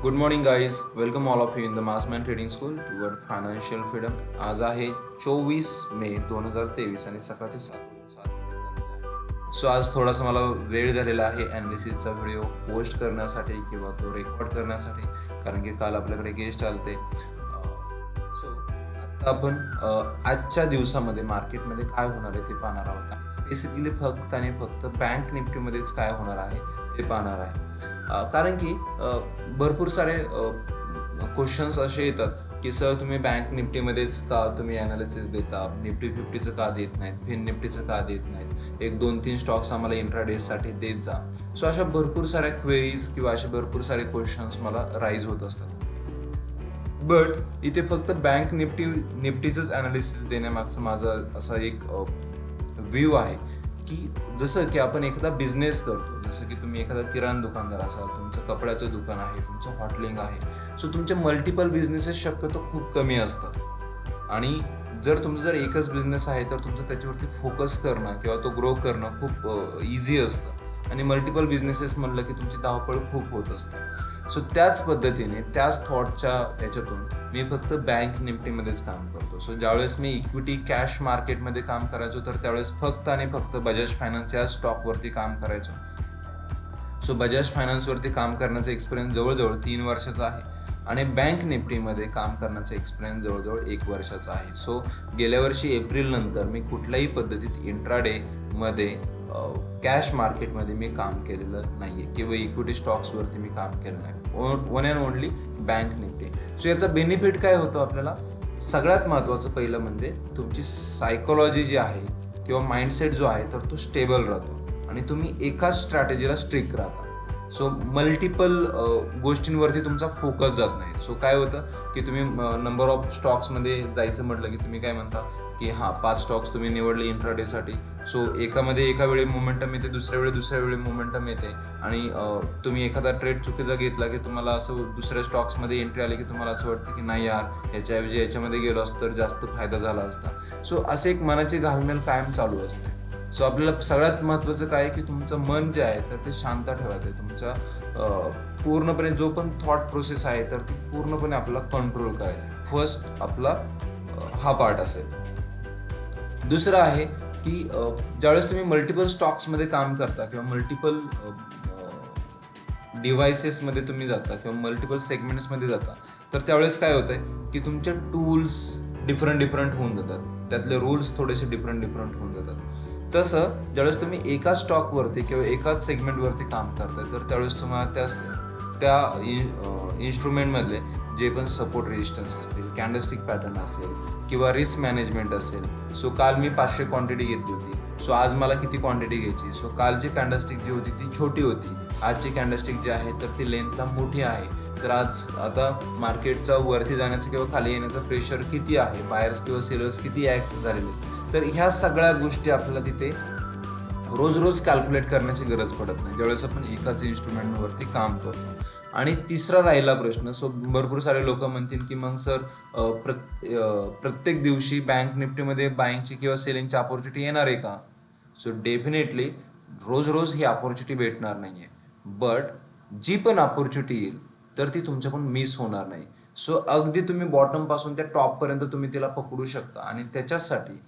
Good morning guys, welcome all of you in the Massman trading school toward financial freedom. आज आहे 24 मे 2023 आणि सकाळचे 7 so आज थोडासा मला वेळ झालेला आहे ॲनालिसिसचा व्हिडिओ पोस्ट करण्यासाठी किंवा तो रेकॉर्ड करण्यासाठी, कारण की काल आपल्याकडे गेस्ट आलते. सो आता आपण आजच्या दिवसामध्ये मार्केटमध्ये काय होणार आहे ते पाहणार आहोत. स्पेसिफिकली फक्त आणि फक्त बँक निफ्टीमध्येच काय होणार आहे ते पाहणार आहे. कारण की भरपूर सारे क्वेश्चन्स असे येतात की सर तुम्ही बँक निफ्टीमध्येच का तुम्ही ॲनालिसिस देता, निफ्टी फिफ्टीचं का देत नाहीत, फिन निफ्टीचं का देत नाहीत, एक दोन तीन स्टॉक्स आम्हाला इंट्राडेसाठी देत जा. सो अशा भरपूर साऱ्या क्वेरीज किंवा असे भरपूर सारे क्वेश्चन्स मला राईज होत असतात. बट इथे फक्त बँक निफ्टीचंच ॲनालिसिस देण्यामागचं माझा असा एक व्ह्यू आहे की जसं की आपण एखादा बिझनेस करतो, जसं की तुम्ही एखादा किराणा दुकानदार असाल, तुमचं कपड्याचं दुकान आहे, तुमचं हॉटेलिंग आहे. सो तुमचे मल्टिपल बिझनेसेस शक्यतो खूप कमी असतात आणि जर तुमचं जर एकच बिझनेस आहे तर तुमचं त्याच्यावरती फोकस करणं किंवा तो ग्रो करणं खूप इझी असतं आणि मल्टिपल बिझनेसेस म्हणलं की तुमची धावपळ खूप होत असते. सो त्याच पद्धतीने त्याच थॉटच्या याच्यातून मी फक्त बँक निफ्टीमध्येच काम करतो. सो ज्यावेळेस मी इक्विटी कॅश मार्केटमध्ये काम करायचो तर त्यावेळेस फक्त आणि फक्त बजाज फायनान्स या स्टॉकवरती काम करायचो. सो बजाज फायनान्सवरती काम करण्याचा एक्सपिरियन्स जवळजवळ 3 वर्षाचा आहे आणि बँक निफ्टीमध्ये काम करण्याचा एक्सपिरियन्स जवळजवळ 1 वर्षाचा आहे. सो गेल्या वर्षी एप्रिल नंतर मी कुठल्याही पद्धतीत इंट्राडेमध्ये कॅश मार्केटमध्ये मी काम केलेलं नाही आहे किंवा इक्विटी स्टॉक्सवरती मी काम केलं नाही. One and only bank Nifty. So याचा बेनिफिट काय होतो आपल्याला? सगळ्यात महत्त्वाचं पहिलं म्हणजे तुमची सायकोलॉजी जी आहे किंवा माइंडसेट जो आहे तर तो स्टेबल राहतो आणि तुम्ही एकाच स्ट्रॅटेजीला स्ट्रिक राहता. सो मल्टिपल गोष्टींवरती तुमचा फोकस जात नाही. सो काय होतं की तुम्ही नंबर ऑफ स्टॉक्समध्ये जायचं म्हटलं की तुम्ही काय म्हणता की 5 स्टॉक्स तुम्ही निवडले इंट्राडेसाठी. सो एका वेळी मोमेंटम येते, दुसऱ्या वेळी मोमेंटम येते आणि तुम्ही एखादा ट्रेड चुकीचा घेतला की तुम्हाला असं दुसऱ्या स्टॉक्समध्ये एंट्री आली की तुम्हाला असं वाटतं की नाही यार, याच्याऐवजी याच्यामध्ये गेलो असतो तर जास्त फायदा झाला असता. सो असे एक मनाची घालमेल कायम चालू असते. सो आपल्याला सगळ्यात महत्त्वाचं काय आहे की तुमचं मन जे आहे तर ते शांत ठेवायचं आहे. तुमचा पूर्णपणे जो पण थॉट प्रोसेस आहे तर ती पूर्णपणे आपल्याला कंट्रोल करायचं आहे. फर्स्ट आपला हा पार्ट असेल. दुसरं आहे की ज्यावेळेस तुम्ही मल्टिपल स्टॉक्समध्ये काम करता किंवा मल्टिपल डिव्हायसेसमध्ये तुम्ही जाता किंवा मल्टिपल सेगमेंट्समध्ये जाता तर त्यावेळेस काय होतंय की तुमचे टूल्स डिफरंट होऊन जातात, त्यातले रूल्स थोडेसे डिफरंट होऊन जातात. तसं ज्यावेळेस तुम्ही एका स्टॉकवरती किंवा एकाच सेगमेंटवरती काम करताय तर त्यावेळेस तुम्हाला त्या इन्स्ट्रुमेंटमधले जे पण सपोर्ट रेजिस्टन्स असतील, कॅन्डलस्टिक पॅटर्न असेल किंवा रिस्क मॅनेजमेंट असेल. सो काल मी 500 क्वांटिटी घेतली होती, सो आज मला किती क्वांटिटी घ्यायची. सो कालची कॅन्डलस्टिक जी होती ती छोटी होती, आजची कॅन्डलस्टिक जी आहे तर ती लेंथला मोठी आहे. तर आता मार्केटचा वरती जाण्याचं किंवा खाली येण्याचं प्रेशर किती आहे, बायर्स किंवा सेलर्स किती ॲक्ट झालेले. तर ह्या सगळ्या गोष्टी आपल्याला तिथे रोज कॅल्क्युलेट करण्याची गरज पडत नाही ज्यावेळेस आपण एकाच इन्स्ट्रुमेंटवरती काम करतो. आणि तिसरा राहिला प्रश्न. सो भरपूर सारे लोक म्हणतील की मग सर प्रत्येक दिवशी बँक निफ्टीमध्ये बाईंगची किंवा सेलिंगची अपॉर्च्युनिटी येणार आहे का? सो डेफिनेटली रोज ही अपॉर्च्युनिटी भेटणार नाही आहे, बट जी पण अपॉर्च्युनिटी येईल तर ती तुमच्याकडून मिस होणार नाही. सो अगदी तुम्ही बॉटमपासून त्या टॉपपर्यंत तुम्ही तिला पकडू शकता आणि त्याच्यासाठी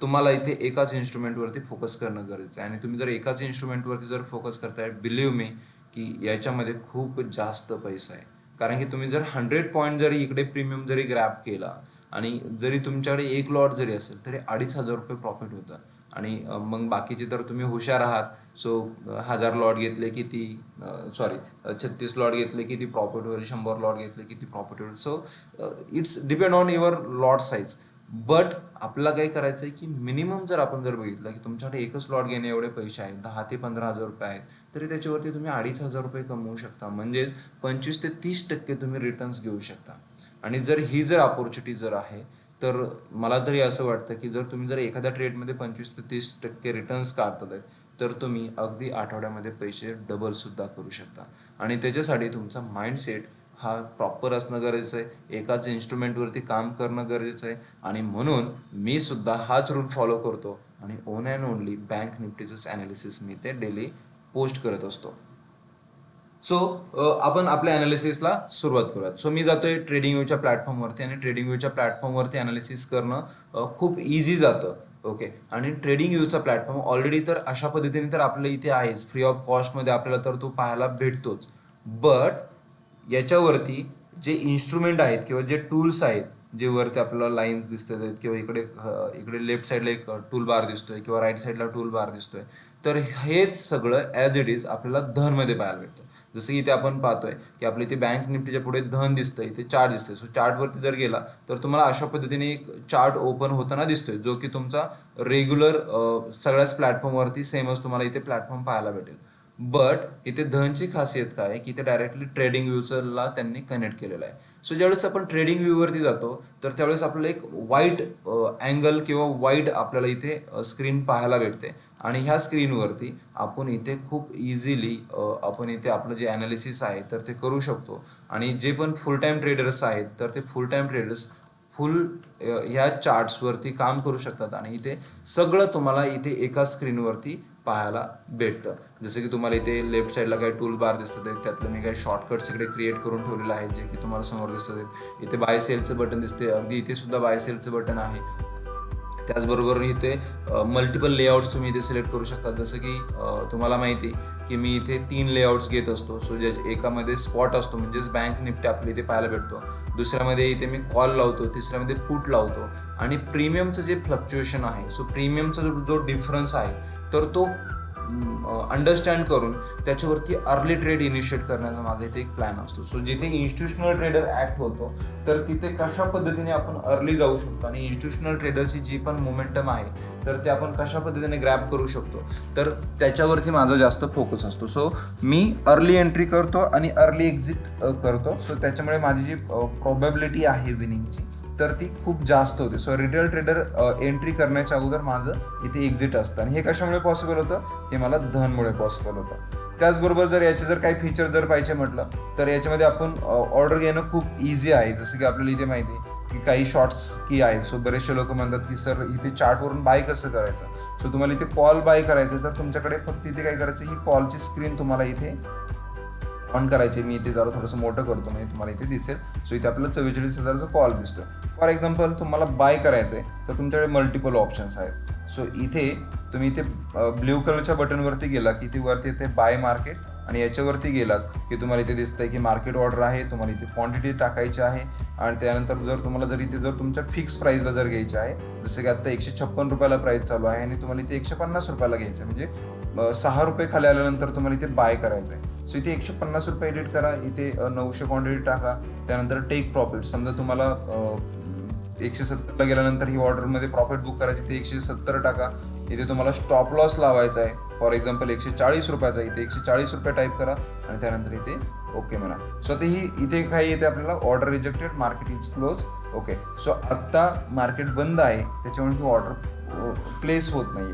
तुम्हाला इथे एकाच इन्स्ट्रुमेंटवरती फोकस करणं गरजेचं आहे. आणि तुम्ही जर एकाच इन्स्ट्रुमेंटवरती जर फोकस करताय, बिलीव्ह मी की याच्यामध्ये खूप जास्त पैसा आहे. कारण की तुम्ही जर 100 पॉईंट जरी इकडे प्रीमियम जरी ग्रॅब केला आणि जरी तुमच्याकडे 1 लॉट जरी असेल तरी 2,500 रुपये प्रॉफिट होतं. आणि मग बाकीचे तर तुम्ही हुशार आहात. सो 1000 लॉट घेतले किती 36 लॉट घेतले किती प्रॉफिट होईल, 100 लॉट घेतले किती प्रॉफिट होईल. So it's depend on your lot size. But आपल्याला काय करायचं आहे की मिनिमम जर आपण जर बघितलं की तुमच्याकडे एकच लॉट घेणे एवढे पैसे आहेत, 10 ते 15,000 रुपये आहेत, तरी त्याच्यावरती तुम्ही 2,500 रुपये कमवू शकता. म्हणजेच 25 ते 30% तुम्ही रिटर्न्स घेऊ शकता. आणि जर ही जर अपॉर्च्युनिटी जर आहे तर मला तरी असं वाटतं की जर तुम्ही जर एखाद्या ट्रेडमध्ये 25 ते 30% रिटर्न्स काढतात आहेत तर तुम्ही अगदी आठवड्यामध्ये पैसे डबलसुद्धा करू शकता. आणि त्याच्यासाठी तुमचा माइंडसेट हा प्रॉपर असणं गरजेचं आहे, एकाच इन्स्ट्रुमेंटवरती काम करणं गरजेचं आहे. आणि म्हणून मी सुद्धा हाच रूल फॉलो करतो आणि ओन अँड ओनली बँक निफ्टीचंच ॲनालिसिस मी ते डेली पोस्ट करत असतो. सो आपण आपल्या अनालिसिसला सुरुवात करूयात. सो मी जातोय ट्रेडिंग व्ह्यूच्या प्लॅटफॉर्मवरती आणि ट्रेडिंग व्ह्यूच्या प्लॅटफॉर्मवरती अनालिसिस करणं खूप इझी जातं. ओके. आणि ट्रेडिंग व्ह्यूचा प्लॅटफॉर्म ऑलरेडी तर अशा पद्धतीने तर आपल्या इथे आहेच, फ्री ऑफ कॉस्टमध्ये आपल्याला तर तो पाहायला भेटतोच. बट याच्यावरती जे इन्स्ट्रुमेंट आहेत किंवा जे टूल्स आहेत, जे वरती आपल्याला लाईन्स दिसतात आहेत किंवा इकडे लेफ्ट साईडला एक टूल बार दिसतोय किंवा राईट साईडला टूल बार दिसतोय, तर हेच सगळं ॲज इट इज आपल्याला धनमध्ये पाहायला भेटतं. जसं की इथे आपण पाहतोय की आपल्या इथे बँक निफ्टीच्या पुढे धन दिसतंय, इथे चार्ट दिसतंय. सो चार्टवरती जर गेला तर तुम्हाला अशा पद्धतीने एक चार्ट ओपन होताना दिसतोय, जो की तुमचा रेग्युलर सगळ्याच प्लॅटफॉर्मवरती सेमच तुम्हाला इथे प्लॅटफॉर्म पाहायला भेटेल. बट इथे धनची खासियत काय आहे की इथे डायरेक्टली ट्रेडिंग व्ह्यूला त्यांनी कनेक्ट केलेलं आहे. सो ज्यावेळेस आपण ट्रेडिंग व्ह्यूवरती जातो तर त्यावेळेस आपल्याला एक वाईड अँगल किंवा वाईड आपल्याला इथे स्क्रीन पाहायला भेटते आणि ह्या स्क्रीनवरती आपण इथे खूप इझिली आपण इथे आपलं जे ॲनालिसिस आहे तर ते करू शकतो. आणि जे पण फुल टाईम ट्रेडर्स आहेत तर ते फुल टाईम ट्रेडर्स फुल ह्या चार्ट्सवरती काम करू शकतात आणि इथे सगळं तुम्हाला इथे एका स्क्रीनवरती पाहायला भेटतं. जसं की तुम्हाला इथे लेफ्ट साईडला काही टूल बार दिसतात आहेत, त्यातलं मी काही शॉर्टकट्स इकडे क्रिएट करून ठेवलेलं आहे, जे की तुम्हाला समोर दिसतात आहेत. इथे बाय सेलचं बटन दिसते, अगदी इथे सुद्धा बाय सेलचं बटन आहे. त्याचबरोबर इथे मल्टिपल लेआउट्स तुम्ही इथे सिलेक्ट करू शकता. जसं की तुम्हाला माहिती की मी इथे 3 लेआउट्स घेत असतो. सो जे एकामध्ये स्पॉट असतो, म्हणजेच बँक निफ्टी आपली इथे पाहायला भेटतो. दुसऱ्यामध्ये इथे मी कॉल लावतो, तिसऱ्यामध्ये पुट लावतो आणि प्रीमियमचं जे फ्लक्च्युएशन आहे, सो प्रीमियमचा जो डिफरन्स आहे तर तो अंडरस्टँड करून त्याच्यावरती अर्ली ट्रेड इनिशिएट करण्याचा माझा इथे एक प्लॅन असतो. सो जिथे इन्स्टिट्यूशनल ट्रेडर ॲक्ट होतो तर तिथे कशा पद्धतीने आपण अर्ली जाऊ शकतो आणि इन्स्टिट्यूशनल ट्रेडरची जी पण मोमेंटम आहे तर ते आपण कशा पद्धतीने ग्रॅब करू शकतो, तर त्याच्यावरती माझा जास्त फोकस असतो. सो मी अर्ली एंट्री करतो आणि अर्ली एक्झिट करतो. सो त्याच्यामुळे माझी जी प्रोबॅबिलिटी आहे विनिंगची तर ती खूप जास्त होते. सो रिटेल ट्रेडर एंट्री करण्याच्या अगोदर माझं इथे एक्झिट असतं आणि हे कशामुळे पॉसिबल होतं, हे मला धनमुळे पॉसिबल होतं. त्याचबरोबर जर याचे जर काही फीचर जर पाहिजे म्हटलं तर याच्यामध्ये आपण ऑर्डर घेणं खूप इझी आहे. जसं की आपल्याला इथे माहिती आहे की काही शॉर्ट्स की आहेत. सो बरेचसे लोक म्हणतात की सर इथे चार्टवरून बाय कसं करायचं. सो तुम्हाला इथे कॉल बाय करायचं तर तुमच्याकडे फक्त इथे काय करायचं, ही कॉलची स्क्रीन तुम्हाला इथे ऑन करायचे. मी इथे जरा थोडंसं मोठं करतो म्हणजे तुम्हाला इथे दिसेल. सो इथे आपल्याला 44,000चा कॉल दिसतोय. फॉर एक्झाम्पल तुम्हाला बाय करायचं आहे तर तुमच्याकडे मल्टिपल ऑप्शन्स आहेत. सो इथे तुम्ही इथे ब्ल्यू कलरच्या बटनवरती गेला की इथे वरती इथे बाय मार्केट आणि याच्यावरती गेलात की तुम्हाला इथे दिसतंय की मार्केट ऑर्डर आहे, तुम्हाला इथे क्वांटिटी टाकायची आहे आणि त्यानंतर जर तुम्हाला जर इथे जर तुमच्या फिक्स प्राईसला जर घ्यायची आहे, जसं की आता 156 रुपयाला प्राईस चालू आहे आणि तुम्हाला इथे 150 रुपयाला घ्यायचं आहे, म्हणजे 6 रुपये खाली आल्यानंतर तुम्हाला इथे बाय करायचं आहे. सो इथे 150 रुपये एडिट करा, इथे 900 क्वांटिटी टाका, त्यानंतर टेक प्रॉफिट. समजा तुम्हाला 170ला गेल्यानंतर ही ऑर्डरमध्ये प्रॉफिट बुक करायची, इथे 170 टाका. इथे तुम्हाला स्टॉप लॉस लावायचा आहे, फॉर एक्झाम्पल 140 रुपयाचा, इथे 140 रुपये टाईप करा आणि त्यानंतर इथे ओके म्हणा. सो आता ही इथे काय येते आपल्याला, order rejected, market is close. Okay. So आत्ता मार्केट बंद आहे त्याच्यामुळे ही ऑर्डर प्लेस होत नाही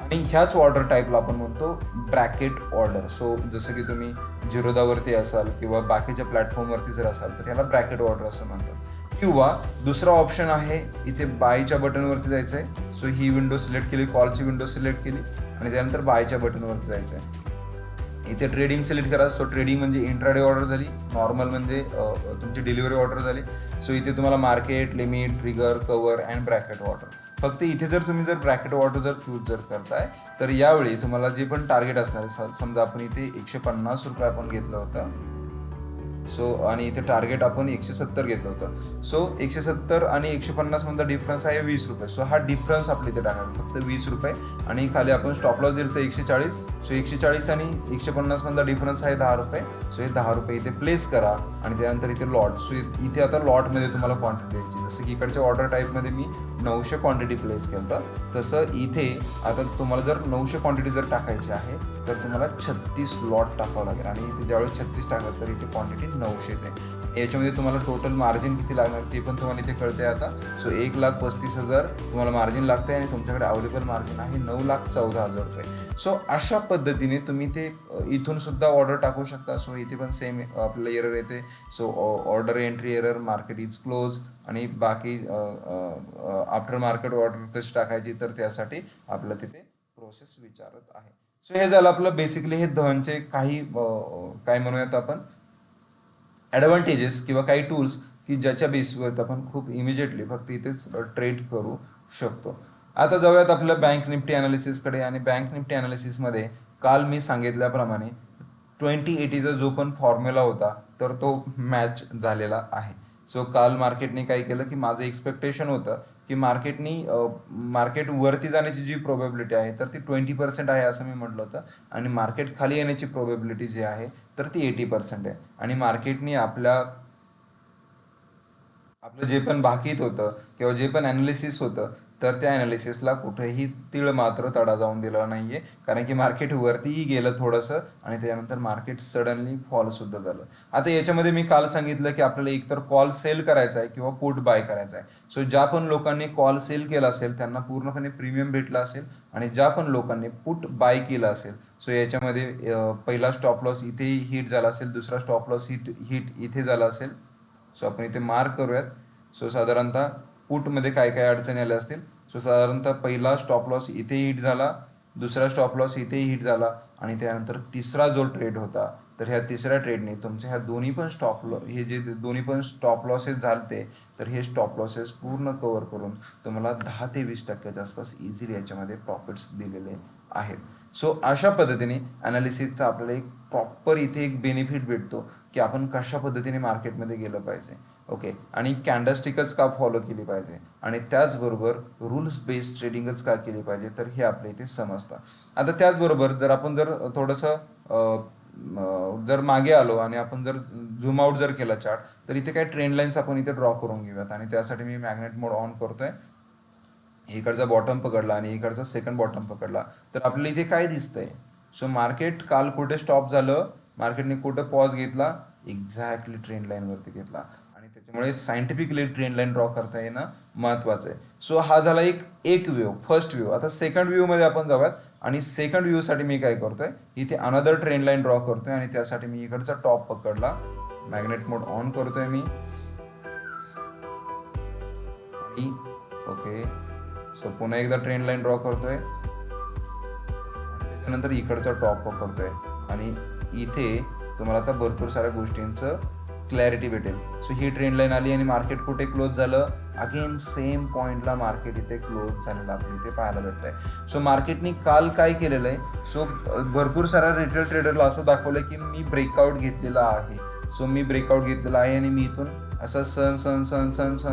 आणि ह्याच ऑर्डर टाईपला आपण म्हणतो ब्रॅकेट ऑर्डर. सो जसं की तुम्ही जिरोदावरती असाल किंवा बाकीच्या प्लॅटफॉर्मवरती जर असाल तर ह्याला ब्रॅकेट ऑर्डर असं म्हणतात. किंवा दुसरा ऑप्शन आहे, इथे बायच्या बटनवरती जायचं आहे. सो ही विंडो सिलेक्ट केली, कॉलची विंडो सिलेक्ट केली आणि त्यानंतर बायच्या बटनवरती जायचं आहे. इथे ट्रेडिंग सिलेक्ट करा. सो ट्रेडिंग म्हणजे इंट्राडे ऑर्डर झाली, नॉर्मल म्हणजे तुमची डिलिव्हरी ऑर्डर झाली. सो इथे तुम्हाला market, limit, trigger, cover and bracket order. फक्त इथे जर तुम्ही जर ब्रॅकेट ऑर्डर जर चूज जर करताय तर यावेळी तुम्हाला जे पण टार्गेट असणार आहे, समजा आपण इथे 150 रुपये आपण घेतलं होतं. सो आणि इथे टार्गेट आपण 170 घेतलं होतं. सो 170 आणि 150 मधला डिफरन्स आहे 20 रुपये. सो हा डिफरन्स आपल्या इथे टाकायचा, फक्त 20 रुपये. आणि खाली आपण स्टॉप लॉस दिलं तर 140. सो 140 आणि 150 मधला डिफरन्स आहे 10 रुपये. सो हे 10 रुपये इथे प्लेस करा आणि त्यानंतर इथे लॉट. सो इथे आता लॉटमध्ये तुम्हाला क्वांटिटी द्यायची. जसं की इकडच्या ऑर्डर टाईपमध्ये मी 900 क्वांटिटी प्लेस केलं, तसं इथे आता तुम्हाला जर 900 क्वांटिटी जर टाकायची आहे तर तुम्हाला 36 लॉट टाकावं लागेल आणि इथे ज्यावेळेस 36 टाकलं तर इथे क्वांटिटी 900 येते. याच्यामध्ये तुम्हाला टोटल मार्जिन किती लागणार ते पण तुम्हाला इथे कळते आता. सो 1,35,000 तुम्हाला मार्जिन लागते आणि तुमच्याकडे अवेलेबल मार्जिन आहे 9,14,000 रुपये. सो अशा पद्धतीने तुम्ही ते इथून सुद्धा ऑर्डर टाकू शकता. सो इथे पण सेम आपल्याला एरर येते. So order entry error, market is close आणि बाकी आफ्टर मार्केट ऑर्डर कशी टाकायची तर त्यासाठी आपल्याला तिथे प्रोसेस विचारत आहे. सो हे झालं आपलं बेसिकली हे धनचे काही काय म्हणूयात आपण ॲडव्हान्टेजेस किंवा काही टूल्स की ज्याच्या बेसवर आपण खूप इमिजिएटली फक्त इथेच ट्रेड करू शकतो. आता जाऊयात आपल्या बँक निफ्टी ॲनालिसिसकडे. आणि बँक निफ्टी ॲनालिसिसमध्ये काल मी सांगितल्याप्रमाणे 2080चा जो पण फॉर्म्युला होता तर तो मॅच झालेला आहे. सो काल मार्केटने काय केलं की माझं एक्सपेक्टेशन होतं की मार्केट वरती जाण्याची जी प्रोबॅबिलिटी आहे तर ती 20% आहे असं मी म्हटलं होतं. आणि मार्केट खाली येण्याची प्रोबॅबिलिटी जी आहे तर ती 80% आहे. आणि मार्केटनी आपलं जे पण भाकीत होतं किंवा जे पण ॲनालिसिस होतं तर त्या ॲनालिसिसला कुठेही तीळ मात्र तडा जाऊन दिला नाही आहे. कारण की मार्केट वरतीही गेलं थोडंसं आणि त्यानंतर मार्केट सडनली फॉलसुद्धा झालं. आता याच्यामध्ये मी काल सांगितलं की आपल्याला एकतर कॉल सेल करायचा आहे किंवा पुट बाय करायचा आहे. सो ज्या पण लोकांनी कॉल सेल केला असेल त्यांना पूर्णपणे प्रीमियम भेटला असेल. आणि ज्या पण लोकांनी पुट बाय केलं असेल सो याच्यामध्ये पहिला स्टॉप लॉस इथे हिट झाला असेल, दुसरा स्टॉप लॉस हिट इथे झाला असेल. सो आपण इथे मार्क करूयात. सो साधारणतः पुटमध्ये काय काय अडचणी आल्या असतील. सो साधारणतः पहिला स्टॉप लॉस इथे हिट झाला, दुसरा स्टॉप लॉस इथे हिट झाला आणि त्यानंतर तिसरा जो ट्रेड होता तर ह्या तिसऱ्या ट्रेडने तुमचे ह्या दोन्ही पण हे जे दोन्ही पण स्टॉप लॉसेस झालते तर हे स्टॉप लॉसेस पूर्ण कव्हर करून तुम्हाला 10 ते 20% आसपास इझिली याच्यामध्ये प्रॉफिट्स दिलेले आहेत. सो अशा पद्धतीने ॲनालिसिसचा आपल्याला एक प्रॉपर इथे एक बेनिफिट भेटतो की आपण कशा पद्धतीने मार्केटमध्ये गेलं पाहिजे. ओके. आणि कॅन्डलस्टिकच का फॉलो केली पाहिजे आणि त्याचबरोबर रूल्स बेस्ड ट्रेडिंगच का केली पाहिजे तर हे आपल्या इथे समजतं. आता त्याचबरोबर जर थोडंसं जर मागे आलो आणि आपण जर झूम आउट जर केला चार्ट तर इथे काही ट्रेंड लाईन्स आपण इथे ड्रॉ करून घेऊयात. आणि त्यासाठी मी मॅग्नेट मोड ऑन करतोय. इकडचा बॉटम पकडला आणि इकडचा सेकंड बॉटम पकडला तर आपल्याला इथे काय दिसतंय. सो मार्केट काल कुठे स्टॉप झालं, मार्केटने कुठं पॉज घेतला, एक्झॅक्टली ट्रेंड लाईनवरती घेतला. आणि त्याच्यामुळे सायंटिफिकली ट्रेंड लाईन ड्रॉ करता येणं महत्त्वाचं आहे. सो हा झाला एक व्ह्यू, फर्स्ट व्ह्यू. आता सेकंड व्ह्यूमध्ये आपण जाऊयात. आणि सेकंड व्ह्यूसाठी मी काय करतोय, इथे अनदर ट्रेंड लाईन ड्रॉ करतोय. आणि त्यासाठी मी इकडचा टॉप पकडला, मॅग्नेट मोड ऑन करतोय मी. आणि ओके. सो पुन्हा एकदा ट्रेंड लाईन ड्रॉ करतोय. त्याच्यानंतर इकडचा टॉप पकडतोय. आणि इथे तुम्हाला आता भरपूर साऱ्या गोष्टींचं क्लॅरिटी भेटेल. सो ही ट्रेंड लाईन आली आणि मार्केट कुठे क्लोज झालं, अगेन सेम पॉईंटला मार्केट इथे क्लोज झालेलं आपल्याला इथे पाहायला भेटत आहे. सो मार्केटनी काल काय केलेलं आहे, सो भरपूर साऱ्या रिटेल ट्रेडरला असं दाखवलं की मी ब्रेकआउट घेतलेला आहे. सो मी ब्रेकआउट घेतलेला आहे आणि मी इथून असं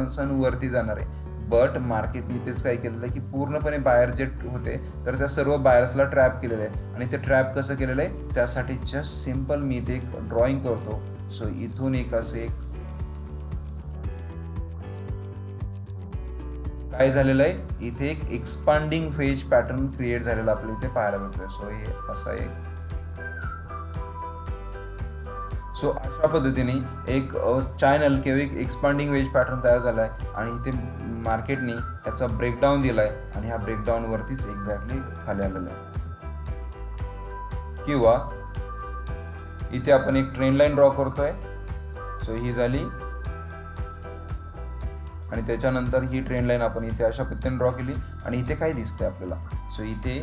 सण वरती जाणार आहे. बट मार्केटने इथेच काय केलेलं आहे की पूर्णपणे बायर जे होते तर त्या सर्व बायर्सला ट्रॅप केलेलं आहे. आणि ते ट्रॅप कसं केलेलं आहे त्यासाठी जस्ट सिम्पल मी इथे एक ड्रॉइंग करतो. सो इथून एक असे काय झालेलं आहे, इथे एक एक्सपांडिंग फेज पॅटर्न क्रिएट झालेला आपल्याला इथे पाहायला भेटतोय. सो हे असं आहे. सो अशा पद्धतीने एक चॅनल किंवा एक एक्सपांडिंग वेज पॅटर्न तयार झाला आहे. आणि इथे मार्केटने याचा ब्रेकडाऊन दिला आहे आणि ह्या ब्रेकडाऊनवरतीच एक्झॅक्टली खाली आलेलं आहे. किंवा इथे आपण एक ट्रेंड लाईन ड्रॉ करतोय. सो ही झाली. आणि त्याच्यानंतर ही ट्रेंड लाईन आपण इथे अशा पद्धतीने ड्रॉ केली. आणि इथे काय दिसतंय आपल्याला, सो इथे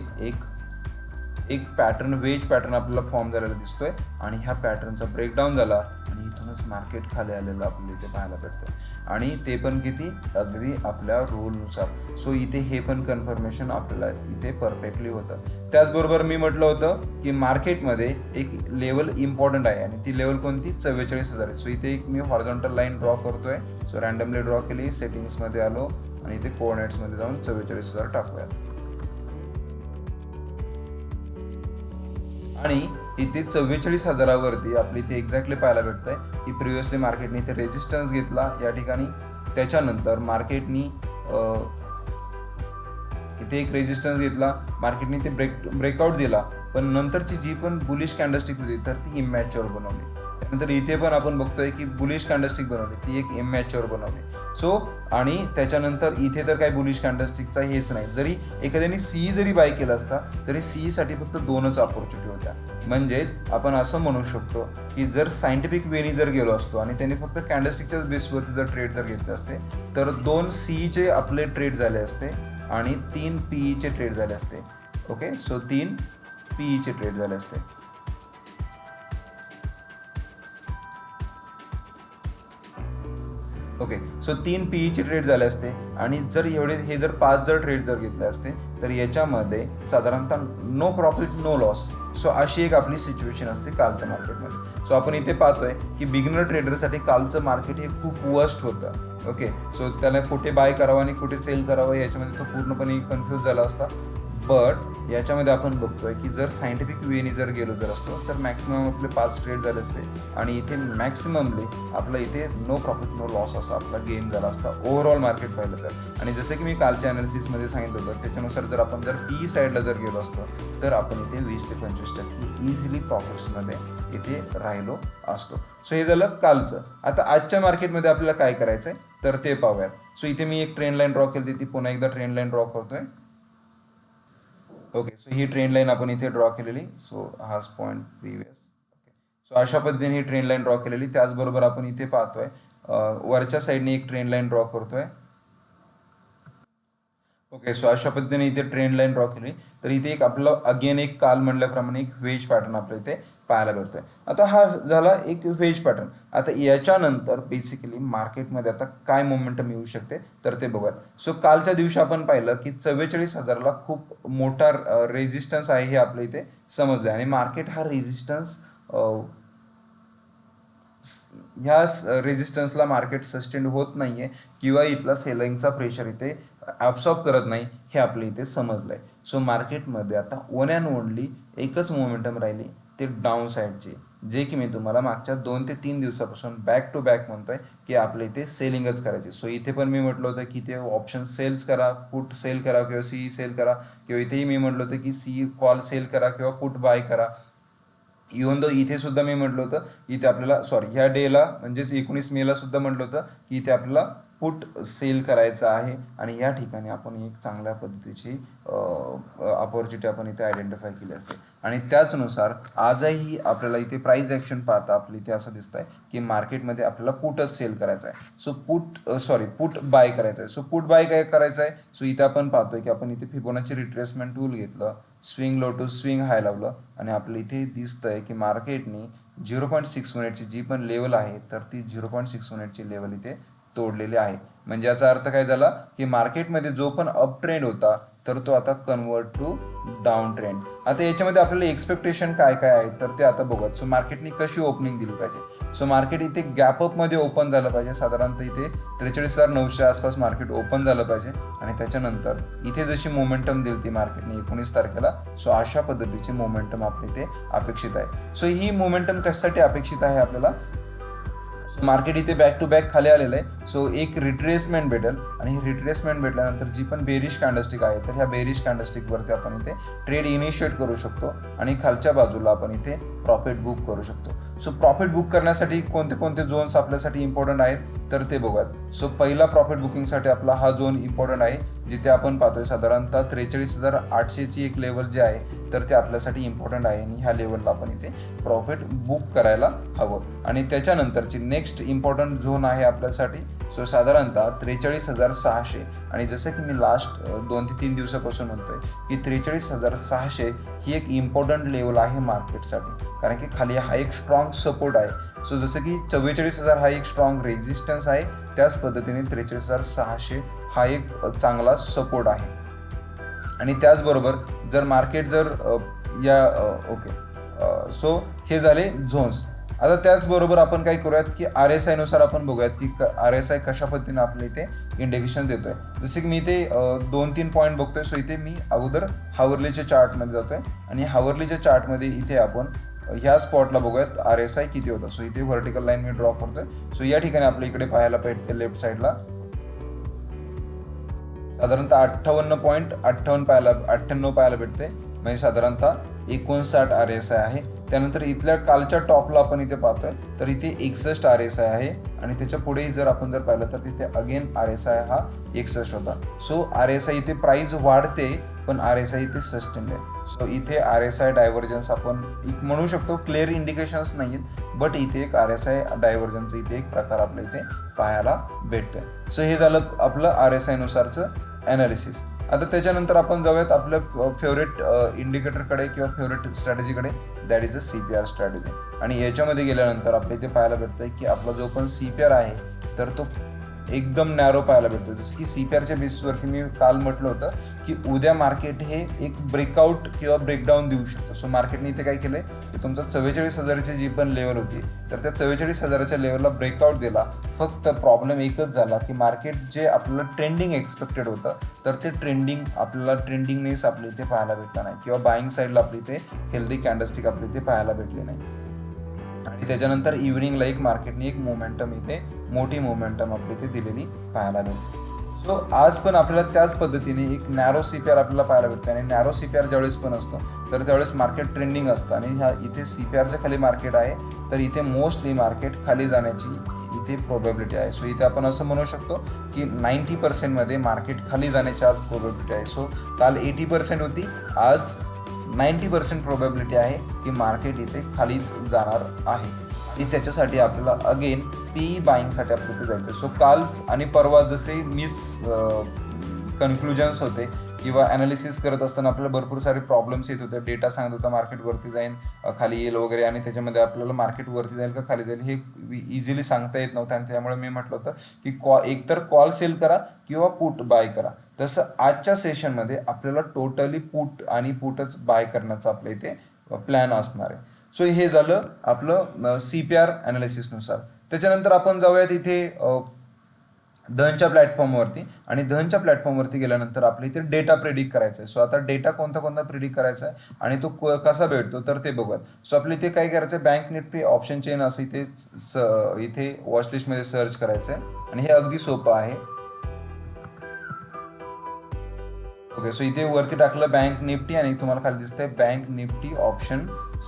एक पॅटर्न, वेज पॅटर्न आपल्याला फॉर्म झालेला दिसतोय. आणि ह्या पॅटर्नचा ब्रेकडाऊन झाला आणि इथूनच मार्केट खाली आलेलं आपल्याला इथे पाहायला भेटतं. आणि ते पण किती, अगदी आपल्या रूलनुसार. सो इथे हे पण कन्फर्मेशन आपल्याला इथे परफेक्टली होतं. त्याचबरोबर मी म्हटलं होतं की मार्केटमध्ये एक लेवल इम्पॉर्टंट आहे आणि ती लेवल कोणती, 44,000 आहे. सो इथे एक मी हॉरिझॉन्टल लाईन ड्रॉ करतोय. सो रँडमली ड्रॉ केली, सेटिंग्समध्ये आलो आणि इथे कोऑर्डिनेट्समध्ये जाऊन 44,000 टाकूयात. आणि इथे 44,000वरती आपली इथे एक्झॅक्टली पाहायला भेटत आहे की प्रिव्हियसली मार्केटने इथे रेजिस्टन्स घेतला या ठिकाणी. त्याच्यानंतर मार्केटनी इथे एक रेजिस्टन्स घेतला, मार्केटने इथे ब्रेकआउट दिला. पण नंतरची जी पण बुलिश कॅन्डलस्टिक होती तर ती इमॅच्युअर बनवली. त्यानंतर इथे पण आपण बघतोय की बुलिश कॅन्डलस्टिक बनवली, ती एक इमॅच्युअर बनवली. सो आणि त्याच्यानंतर इथे तर काही बुलिश कॅन्डलस्टिकचा हेच नाही. जरी एखाद्याने सीई जरी बाय केला असता तरी सीईसाठी फक्त 2च ऑपॉर्च्युनिटी होत्या. म्हणजेच आपण असं म्हणू शकतो की जर सायंटिफिक वेनी जर गेलो असतो आणि त्यांनी फक्त कॅन्डलस्टिकच्या बेसवरती जर ट्रेड जर घेतले असते तर 2 सीईचे आपले ट्रेड झाले असते आणि 3 पीईचे ट्रेड झाले असते. ओके. सो 3 PE चे ट्रेड झाले असते. ओके, सो 3 PE चे ट्रेड झाले असते आणि जर हे जर 5 जर ट्रेड जर घेतले असते तर याच्यामध्ये साधारणतः no profit no loss. So अशी एक आपली सिच्युएशन असते कालच्या मार्केटमध्ये. सो आपण इथे पाहतोय की बिगिनर ट्रेडरसाठी कालचं मार्केट हे खूप वर्स्ट होतं. ओके, सो त्याला कुठे बाय करावं आणि कुठे सेल करावं याच्यामध्ये तो पूर्णपणे कन्फ्यूज झाला असता. बट याच्यामध्ये आपण बघतोय की जर सायंटिफिक वेने जर गेलो जर असतो तर मॅक्सिमम आपले 5 ट्रेड झाले असते आणि इथे मॅक्सिममली आपला इथे नो प्रॉफिट नो लॉस असा आपला गेम झाला असता ओव्हरऑल मार्केट पाहिलं तर. आणि जसं की मी कालच्या अनालिसिसमध्ये सांगितलं होतं त्याच्यानुसार जर आपण जर PE साईडला जर गेलो असतो तर आपण इथे 20 ते 25% इझिली प्रॉफिट्समध्ये इथे राहिलो असतो. सो हे झालं कालचं. आता आजच्या मार्केटमध्ये आपल्याला काय करायचं आहे तर ते पाहूयात. सो इथे मी एक ट्रेंड लाईन ड्रॉ केली ती पुन्हा एकदा ट्रेंड लाईन ड्रॉ करतोय. ओके, सो ही ट्रेंड लाईन आपण इथे ड्रॉ केलेली. सो हाच पॉईंट प्रिव्हियस. ओके, सो अशा पद्धतीने ही ट्रेंड लाईन ड्रॉ केलेली. त्याचबरोबर आपण इथे पाहतोय वरच्या साईडने एक ट्रेंड लाईन ड्रॉ करतोय. ओके, सो अशा पद्धतीने इथे ट्रेंड लाईन ड्रॉ केली. तर इथे एक आपलं अगेन एक काल म्हणल्याप्रमाणे एक वेज पॅटर्न आपल्या इथे पाहायला भेटतोय. आता हा झाला एक वेज पॅटर्न. आता याच्यानंतर बेसिकली मार्केटमध्ये आता काय मोमेंटम येऊ शकते तर ते बघूयात. सो कालच्या दिवशी आपण पाहिलं की 44,000ला खूप मोठा रेजिस्टन्स आहे हे आपल्या इथे समजलं आणि मार्केट हा रेजिस्टन्स ह्या रेजिस्टन्सला मार्केट सस्टेंड होत नाही आहे किंवा इथला सेलिंगचा प्रेशर इथे ॲब्सॉर्ब करत नाही हे आपल्या इथे समजलं आहे. सो मार्केटमध्ये आता वन अँड ओनली एकच मोमेंटम राहिली ते डाऊन साईडची, जे की मी तुम्हाला मागच्या 2 ते 3 दिवसापासून बॅक टू बॅक म्हणतोय की आपल्या इथे सेलिंगच करायची. सो इथे पण मी म्हटलं होतं की ते ऑप्शन सेल्स करा, पुट सेल करा किंवा CE सेल करा, किंवा इथेही मी म्हटलं होतं की CE कॉल सेल करा किंवा पुट बाय करा. इवन दो इथे सुद्धा मी म्हटलं होतं इथे आपल्याला ह्या डेला म्हणजेच 19 मेला सुद्धा म्हटलं होतं की इथे आपल्याला पुट सेल करायचं आहे आणि या ठिकाणी आपण एक चांगल्या पद्धतीची अपॉर्च्युनिटी आपण इथे आयडेंटिफाय केली असते. आणि त्याचनुसार आजही आपल्याला इथे प्राइस ॲक्शन पाहता आपली इथे असं दिसतं आहे की मार्केटमध्ये आपल्याला पुटच सेल करायचं आहे. सो पुट बाय करायचं आहे. सो पुट बाय काय करायचं आहे. सो इथे आपण पाहतोय की आपण इथे फिबोनाची रिट्रेसमेंट टूल घेतलं, स्विंग लो टू स्विंग हाय लावलं आणि आपलं इथे दिसतंय की मार्केटनी 0.6 मिनिटची जी पण लेवल आहे तर ती 0.6 मिनिटची लेवल इथे तोडलेली आहे. म्हणजे याचा अर्थ काय झाला की मार्केटमध्ये जो पण अप ट्रेंड होता तर तो आता कन्वर्ट टू डाऊन ट्रेंड. आता याच्यामध्ये आपल्याला एक्सपेक्टेशन काय काय आहे तर ते आता बघत. सो मार्केटनी कशी ओपनिंग दिली पाहिजे. सो मार्केट इथे गॅपअपमध्ये ओपन झालं पाहिजे. साधारणतः इथे 43,900 आसपास मार्केट ओपन झालं पाहिजे आणि त्याच्यानंतर इथे जशी मोमेंटम दिली ती मार्केटने 19 तारखेला. सो अशा पद्धतीची मोमेंटम आपल्या इथे अपेक्षित आहे. सो ही मोमेंटम कशासाठी अपेक्षित आहे आपल्याला. सो मार्केट इथे बॅक टू बॅक खाली आलेलं आहे. सो एक रिट्रेसमेंट भेटेल आणि ही रिट्रेसमेंट भेटल्यानंतर जी पण बेरिश कॅन्डलस्टिक आहे तर ह्या बेरिश कॅन्डलस्टिकवरती आपण इथे ट्रेड इनिशिएट करू शकतो आणि खालच्या बाजूला आपण इथे प्रॉफिट बुक करू शकतो. सो प्रॉफिट बुक करण्यासाठी कोणते कोणते झोन्स आपल्यासाठी इम्पॉर्टंट आहेत तर ते बघूयात. सो पहिला प्रॉफिट बुकिंगसाठी आपला हा झोन इम्पॉर्टंट आहे जिथे आपण पाहतोय साधारणतः 43,800ची एक लेवल जे आहे तर ते आपल्यासाठी इम्पॉर्टंट आहे आणि ह्या लेवलला आपण इथे प्रॉफिट बुक करायला हवं. आणि त्याच्यानंतरची नेक्स्ट इम्पॉर्टंट झोन आहे आपल्यासाठी सो साधारणतः 43,600. आणि जसं की मी लास्ट 2 ते 3 दिवसापासून म्हणतोय की 43,600 ही एक इम्पॉर्टंट लेवल आहे मार्केटसाठी, कारण की खाली हा एक स्ट्रॉंग सपोर्ट आहे. सो जसं की 44,000 हा एक स्ट्रॉंग रेजिस्टन्स आहे, त्याच पद्धतीने 43,600 हा एक चांगला सपोर्ट आहे. आणि त्याचबरोबर जर मार्केट जर सो हे झाले झोन्स. आता त्याचबरोबर आपण काय करूयात की RSI नुसार आपण बघूयात की RSI कशा पद्धतीने आपल्या इथे इंडिकेशन देतोय. जसे की मी इथे 2-3 पॉईंट बघतोय. सो इथे मी अगोदर हावरलीच्या चार्टमध्ये जातोय आणि हावरलीच्या चार्टमध्ये इथे आपण ह्या स्पॉटला बघूयात RSI किती होतं. सो इथे व्हर्टिकल लाईन मी ड्रॉ करतोय. सो या ठिकाणी आपल्या इकडे पाहायला भेटते लेफ्ट साईडला साधारणतः 58 पाहायला भेटते, म्हणजे साधारणतः 59 RSI आहे. त्यानंतर इथल्या कालच्या टॉपला आपण इथे पाहतोय तर इथे 61 RSI आहे आणि त्याच्या पुढे जर आपण जर पाहिलं तर तिथे अगेन RSI हा 61 होता. सो RSI इथे प्राइस वाढते पण RSI इथे सस्टेन आहे. सो इथे RSI डायव्हर्जन्स आपण एक म्हणू शकतो, क्लिअर इंडिकेशन्स नाही आहेत बट इथे एक RSI डायव्हर्जन्सचा इथे एक प्रकार आपल्या इथे पाहायला भेटतोय. सो हे झालं आपलं RSI नुसारचं ॲनालिसिस. आता त्याच्यानंतर आपण जाऊयात आपल्या फेवरेट इंडिकेटरकडे किंवा फेवरेट स्ट्रॅटेजीकडे, that is a CPR strategy. आणि याच्यामध्ये गेल्यानंतर आपल्या इथे पाहायला भेटतंय की आपला जो पण CPR आहे तर तो एकदम नॅरो पाहायला भेटतो. जसं की CPRच्या बेसिसवरती मी काल म्हटलं होतं की उद्या मार्केट हे एक ब्रेकआउट किंवा ब्रेकडाऊन देऊ शकतं. सो मार्केटने इथे काय केलंय की तुमचा 44,000ची जी पण लेवल होती तर त्या 44,000च्या लेवलला ब्रेकआउट दिला. फक्त प्रॉब्लेम एकच झाला की मार्केट जे आपल्याला ट्रेंडिंग एक्सपेक्टेड होतं तर ते आपल्याला ट्रेंडिंगनेस आपल्या इथे पाहायला भेटला नाही किंवा बाईंग साईडला आपल्या इथे हेल्दी कॅन्डलस्टिक आपल्या इथे पाहायला भेटली नाही. आणि त्याच्यानंतर इव्हिनिंगला एक मार्केटने एक मोमेंटम इथे मोठी मोमेंटम आपल्या इथे दिलेली पाहायला भेटते. सो आज पण आपल्याला त्याच पद्धतीने एक नॅरो CPR आपल्याला पाहायला भेटते. आणि नॅरो CPR ज्यावेळेस पण असतो तर त्यावेळेस मार्केट ट्रेंडिंग असतं आणि ह्या इथे CPRच्या खाली मार्केट आहे तर इथे मोस्टली मार्केट खाली जाण्याची इथे प्रोबॅबिलिटी आहे. सो इथे आपण असं म्हणू शकतो की 90% मार्केट खाली जाण्याची आज प्रोबॅबिलिटी आहे. सो काल 80% होती, आज 90% प्रोबॅबिलिटी आहे की मार्केट इथे खालीच जाणार आहे. आणि त्याच्यासाठी आपल्याला अगेन PE बाईंगसाठी आपल्याला इथे जायचं. सो काल आणि परवा जसे कन्क्लुजन्स होते किंवा ॲनालिसिस करत असताना आपल्याला भरपूर सारे प्रॉब्लेम्स येत होते. डेटा सांगत होता मार्केट वरती जाईल, खाली येईल वगैरे, आणि त्याच्यामध्ये आपल्याला मार्केट वरती जाईल का खाली जाईल हे इझिली सांगता येत नव्हतं. आणि त्यामुळे मी म्हटलं होतं की एकतर कॉल सेल करा किंवा पुट बाय करा. तसं आजच्या सेशनमध्ये आपल्याला टोटली पुट आणि पुटच बाय करण्याचा आपल्या इथे प्लॅन असणार आहे. सो हे झालं आपलं CPR ॲनालिसिसनुसार. त्याच्यानंतर आपण जाऊयात इथे धनच्या प्लॅटफॉर्मवरती. आणि धनच्या प्लॅटफॉर्मवरती गेल्यानंतर आपल्या इथे डेटा प्रेडिक्ट करायचा आहे. सो आता डेटा कोणता प्रेडिक्ट करायचा आहे आणि तो कसा भेटतो तर ते बघूयात. सो आपल्या इथे काय करायचं आहे, बँक निफ्टी ऑप्शन चेन असं इथे वॉचलिस्टमध्ये सर्च करायचं आहे आणि हे अगदी सोपं आहे. ओके, सो इथे वरती टाकलं बँक निफ्टी आणि तुम्हाला खाली दिसतंय बँक निफ्टी ऑप्शन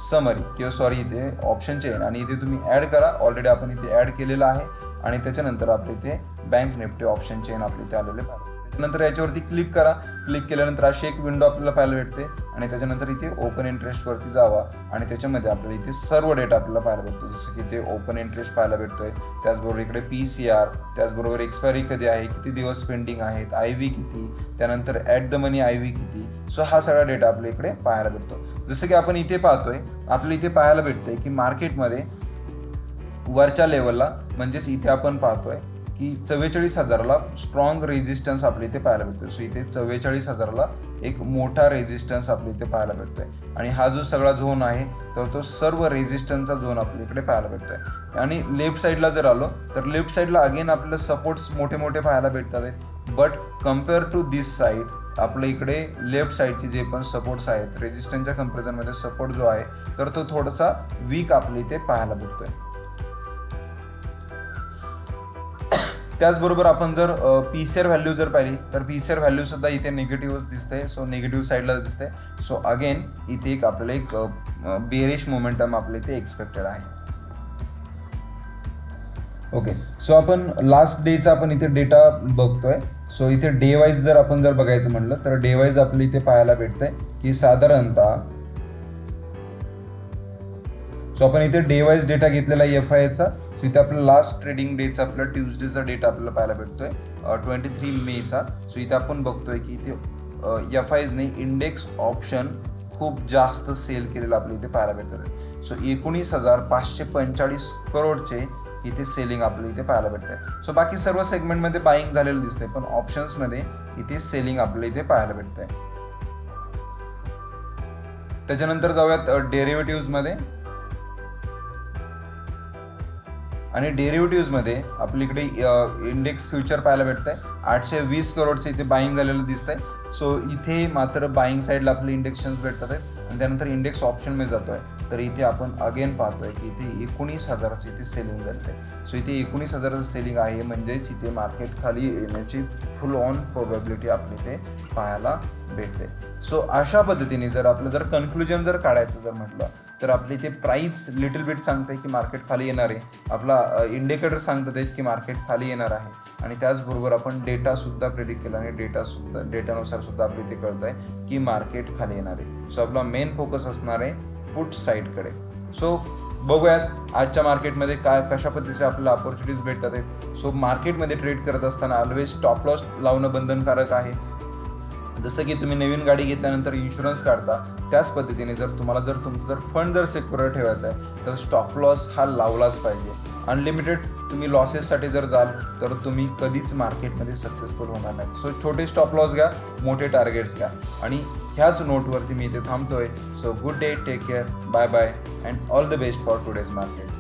समरी किंवा इथे ऑप्शन चेन, आणि इथे तुम्ही ॲड करा. ऑलरेडी आपण इथे ॲड केलेलं आहे. आणि त्याच्यानंतर आपल्या इथे बँक निफ्टी ऑप्शन चेन आपल्या इथे आलेले पाहिजे. त्याच्यानंतर याच्यावरती क्लिक करा. क्लिक केल्यानंतर अशी एक विंडो आपल्याला पाहायला भेटते. आणि त्याच्यानंतर इथे ओपन इंटरेस्टवरती जावा आणि त्याच्यामध्ये आपल्याला इथे सर्व डेटा आपल्याला पाहायला भेटतो. जसं की इथे ओपन इंटरेस्ट पाहायला भेटतोय, त्याचबरोबर इकडे PCR, त्याचबरोबर एक्सपायरी कधी आहे, किती दिवस पेंडिंग आहेत, IV किती, त्यानंतर ॲट द मनी IV किती. सो हा सगळा डेटा आपल्या इकडे पाहायला भेटतो. जसं की आपण इथे पाहतोय, आपल्या इथे पाहायला भेटतंय की मार्केटमध्ये वरच्या लेवलला म्हणजेच इथे आपण पाहतोय की 44,000ला स्ट्रॉंग रेजिस्टन्स आपल्या इथे पाहायला भेटतोय. सो इथे 44,000ला एक मोठा रेजिस्टन्स आपल्या इथे पाहायला भेटतोय. आणि हा जो सगळा झोन आहे तर तो सर्व रेजिस्टन्सचा झोन आपल्या इकडे पाहायला भेटतोय. आणि लेफ्ट साईडला जर आलो तर लेफ्ट साईडला अगेन आपल्याला सपोर्ट्स मोठे पाहायला भेटतात आहेत. But compare to this side आपल्या इकडे लेफ्ट साईडचे जे पण सपोर्ट्स आहेत रेजिस्टन्सच्या कम्पॅरिझनमध्ये सपोर्ट जो आहे तर तो थोडासा वीक आपल्या इथे पाहायला भेटतोय. त्याचबरोबर आपण जर PCR व्हॅल्यू जर पाहिली तर PCR व्हॅल्यू सुद्धा इथे निगेटिव्हच दिसते. सो निगेटिव्ह साईडला दिसते. सो अगेन इथे आपल्याला एक बेरिश मोमेंटम आपल्या इथे एक्सपेक्टेड आहे. ओके, सो आपण लास्ट डेचा आपण इथे डेटा बघतोय. सो इथे डे वाईज जर आपण बघायचं म्हटलं तर डे वाईज आपल्या इथे पाहायला भेटतंय की साधारणतः सो आपण इथे डे वाईज डेटा घेतलेला आहे FIचा. सो इथे आपला लास्ट ट्रेडिंग डेचा आपला ट्यूजडेचा डेटा आपल्याला पाहायला भेटतोय 23 मेचा. सो इथे आपण बघतोय की इथे FIने इंडेक्स ऑप्शन खूप जास्त सेल केलेलं आपल्या इथे पाहायला भेटतं. सो 19,545 करोडचे इथे सेलिंग आपल्याला इथे पाहायला भेटतंय. सो बाकी सर्व सेगमेंटमध्ये बाईंग झालेलं दिसतंय, पण ऑप्शन्समध्ये इथे सेलिंग आपल्याला इथे पाहायला भेटतंय. त्याच्यानंतर जाऊयात डेरिव्हेटिव्हजमध्ये. आणि डेरिव्हेटिव्हजमध्ये आपल्याकडे इंडेक्स फ्युचर पाहायला भेटतंय 820 करोडचे इथे बाईंग झालेलं दिसतंय. सो इथे मात्र बाईंग साईडला आपले इंडेक्शन्स भेटतात आहेत. आणि त्यानंतर इंडेक्स ऑप्शनमध्ये जातोय तर इथे आपण अगेन पाहतोय की इथे 19,000चं इथे सेलिंग झालं आहे. सो इथे 19,000चं सेलिंग आहे म्हणजेच इथे मार्केट खाली येण्याची फुल ऑन प्रोबॅबिलिटी आपल्या इथे पाहायला भेटते. सो अशा पद्धतीने जर कन्क्लुजन काढायचं जर म्हटलं तर आपल्या इथे प्राईस लिटिल बिट सांगते की मार्केट खाली येणार आहे, आपला इंडिकेटर सांगतात आहेत की मार्केट खाली येणार आहे. आणि त्याचबरोबर आपण डेटासुद्धा प्रेडिक्ट केला आणि डेटानुसार सुद्धा आपल्या इथे कळत आहे की मार्केट खाली येणार आहे. सो आपला मेन फोकस असणार आहे पुट साईडकडे. सो बघूयात आजच्या मार्केटमध्ये कशा पद्धतीचे आपल्याला अपॉर्च्युनिटीज भेटतात आहेत. सो मार्केटमध्ये ट्रेड करत असताना ऑलवेज स्टॉप लॉस लावणं बंधनकारक आहे. जसं की तुम्ही नवीन गाडी घेतल्यानंतर इन्शुरन्स काढता, त्याच पद्धतीने जर तुमचं फंड सिक्युअर ठेवायचा आहे तर स्टॉप लॉस हा लावलाच पाहिजे. अनलिमिटेड तुम्ही लॉसेससाठी जर जाल तर तुम्ही कधीच मार्केटमध्ये सक्सेसफुल होणार नाही. सो छोटे स्टॉप लॉस घ्या, मोठे टार्गेट्स घ्या. आणि ह्याच नोटवरती मी इथे थांबतोय. So good day, take care, bye bye and all the best for today's market.